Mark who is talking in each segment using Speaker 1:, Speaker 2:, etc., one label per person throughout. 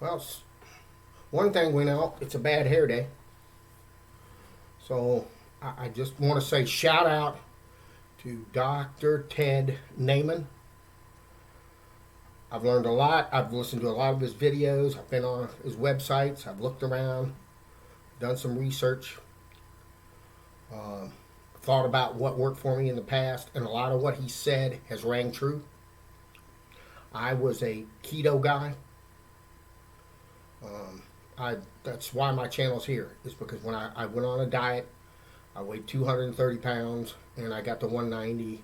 Speaker 1: Well, one thing we know, it's a bad hair day. So I just want to say shout out to Dr. Ted Naiman. I've learned a lot. I've listened to a lot of his videos. I've been on his websites. I've looked around, done some research, thought about what worked for me in the past, and a lot of what he said has rang true. I was a keto guy. That's why my channel's here. Is because when I went on a diet, I weighed 230 pounds and I got to 190.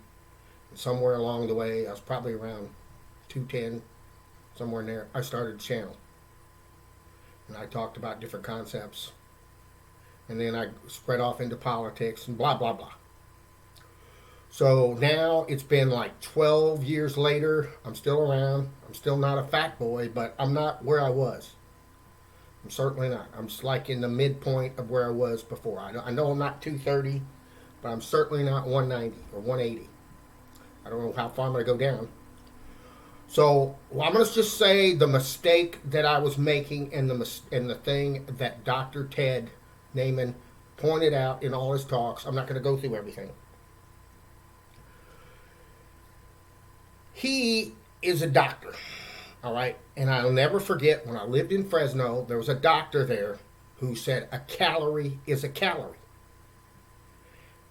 Speaker 1: And somewhere along the way, I was probably around 210, somewhere in there. I started a channel and I talked about different concepts. And then I spread off into politics and blah, blah, blah. So now it's been like 12 years later. I'm still around. I'm still not a fat boy, but I'm not where I was. I'm certainly not. I'm just like in the midpoint of where I was before. I know I'm not 230, but I'm certainly not 190 or 180. I don't know how far I'm going to go down. So I'm going to just say the mistake that I was making and the thing that Dr. Ted Naiman pointed out in all his talks. I'm not going to go through everything. He is a doctor. All right, and I'll never forget when I lived in Fresno, there was a doctor there who said a calorie is a calorie.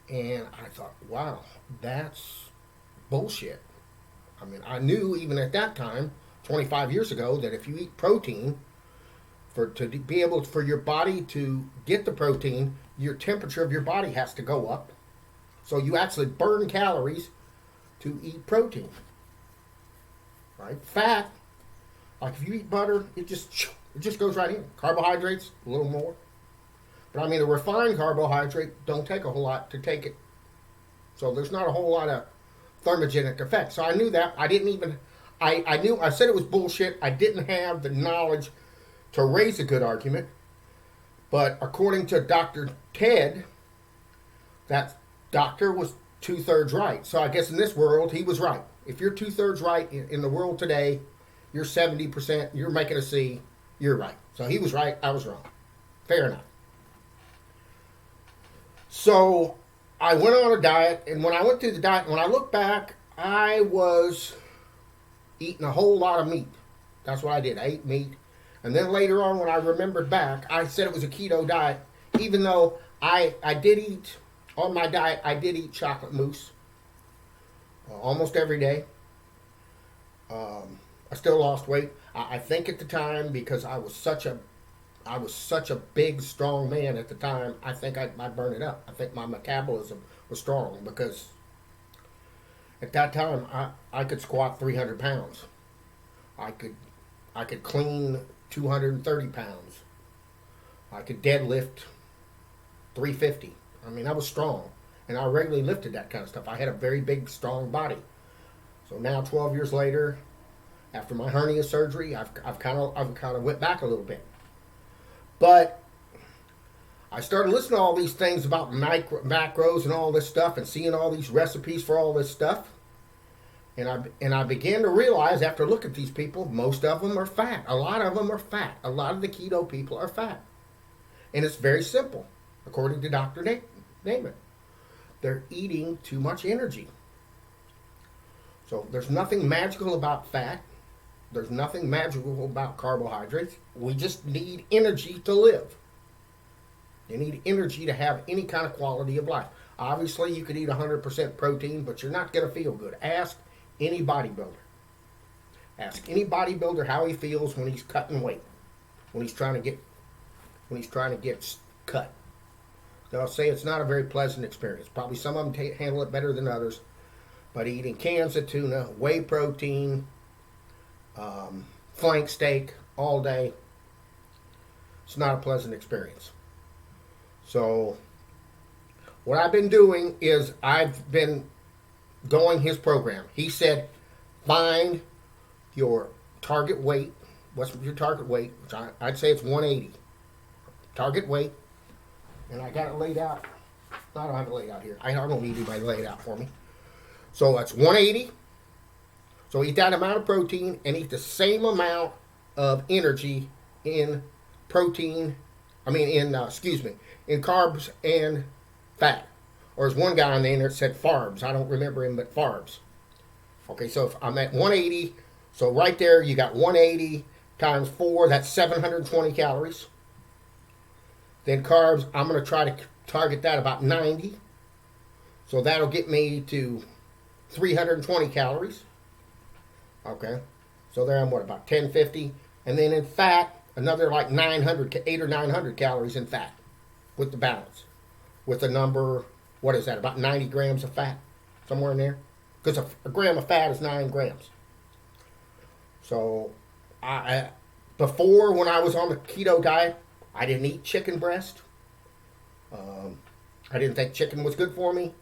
Speaker 1: And I thought, wow, that's bullshit. I mean, I knew even at that time, 25 years ago, that if you eat protein, for your body to get the protein, your temperature of your body has to go up. So you actually burn calories to eat protein. Right? Fat, like if you eat butter, it just goes right in. Carbohydrates, a little more. But I mean, a refined carbohydrate don't take a whole lot to take it. So there's not a whole lot of thermogenic effect. So I knew that. I didn't even, I said it was bullshit. I didn't have the knowledge to raise a good argument. But according to Dr. Ted, that doctor was 2/3 right. So I guess in this world, he was right. If you're 2/3 right in the world today, you're 70%, you're making a C, you're right. So he was right, I was wrong. Fair enough. So I went on a diet, and when I went through the diet, when I look back, I was eating a whole lot of meat. That's what I did. I ate meat. And then later on, when I remembered back, I said it was a keto diet, even though I did eat, on my diet, I did eat chocolate mousse almost every day. I still lost weight. I think at the time, because I was such a big, strong man at the time, I think I'd burn it up. I think my metabolism was strong because at that time I could squat 300 pounds. I could clean 230 pounds. I could deadlift 350. I mean, I was strong, and I regularly lifted that kind of stuff. I had a very big, strong body. So now, 12 years later, after my hernia surgery, I've kind of went back a little bit. But I started listening to all these things about macros and all this stuff, and seeing all these recipes for all this stuff. And I began to realize, after looking at these people, most of them are fat. A lot of them are fat. A lot of the keto people are fat. And it's very simple, according to Dr. Naiman. They're eating too much energy. So there's nothing magical about fat. There's nothing magical about carbohydrates. We just need energy to live. You need energy to have any kind of quality of life. Obviously, you could eat 100% protein, but you're not going to feel good. Ask any bodybuilder. Ask any bodybuilder how he feels when he's cutting weight, when he's trying to get cut. They'll say it's not a very pleasant experience. Probably some of them handle it better than others. But eating cans of tuna, whey protein, flank steak all day, it's not a pleasant experience. So what I've been doing is I've been going his program. He said, find your target weight. What's your target weight? Which I'd say it's 180. Target weight. And I got it laid out. I don't have it laid out here. I don't need anybody to lay it out for me. So that's 180. So eat that amount of protein and eat the same amount of energy in protein. I mean, in carbs and fat. Or as one guy on the internet said, farbs. I don't remember him, but farbs. Okay, so if I'm at 180, so right there you got 180 times 4, that's 720 calories. Then carbs, I'm going to try to target that about 90. So that'll get me to 320 calories. Okay, so there I'm what, about 1050. And then in fat, another like 900, 8 or 900 calories in fat with the balance. With the number, what is that, about 90 grams of fat? Somewhere in there? Because a gram of fat is 9 grams. So, before, when I was on the keto diet, I didn't eat chicken breast. I didn't think chicken was good for me.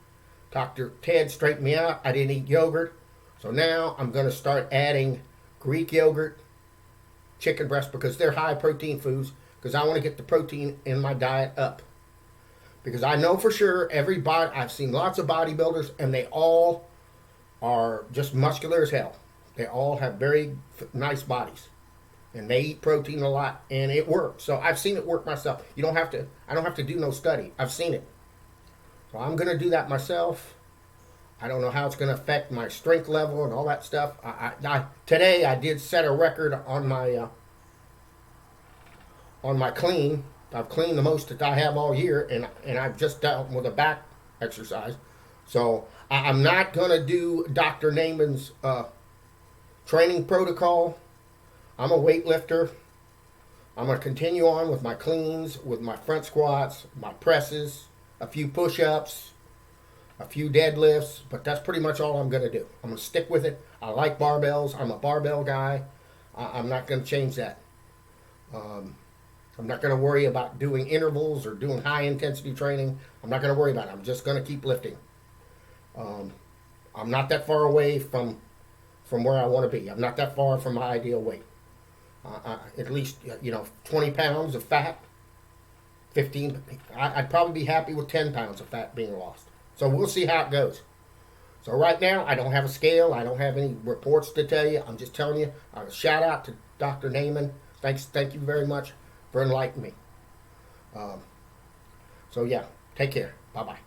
Speaker 1: Dr. Ted straightened me out. I didn't eat yogurt. So now I'm going to start adding Greek yogurt, chicken breast, because they're high protein foods, because I want to get the protein in my diet up. Because I know for sure I've seen lots of bodybuilders, and they all are just muscular as hell. They all have very nice bodies, and they eat protein a lot, and it works. So I've seen it work myself. I don't have to do no study. I've seen it. So I'm going to do that myself. I don't know how it's going to affect my strength level and all that stuff. Today I did set a record on my clean. I've cleaned the most that I have all year, and I've just dealt with a back exercise. So I'm not going to do Dr. Naiman's training protocol. I'm a weightlifter. I'm going to continue on with my cleans, with my front squats, my presses, a few push-ups, a few deadlifts, but that's pretty much all I'm going to do. I'm going to stick with it. I like barbells. I'm a barbell guy. I'm not going to change that. I'm not going to worry about doing intervals or doing high-intensity training. I'm not going to worry about it. I'm just going to keep lifting. I'm not that far away from where I want to be. I'm not that far from my ideal weight. At least, 20 pounds of fat, 15. I'd probably be happy with 10 pounds of fat being lost. So we'll see how it goes. So right now, I don't have a scale. I don't have any reports to tell you. I'm just telling you. A shout out to Dr. Naiman. Thank you very much for enlightening me. So yeah, take care. Bye-bye.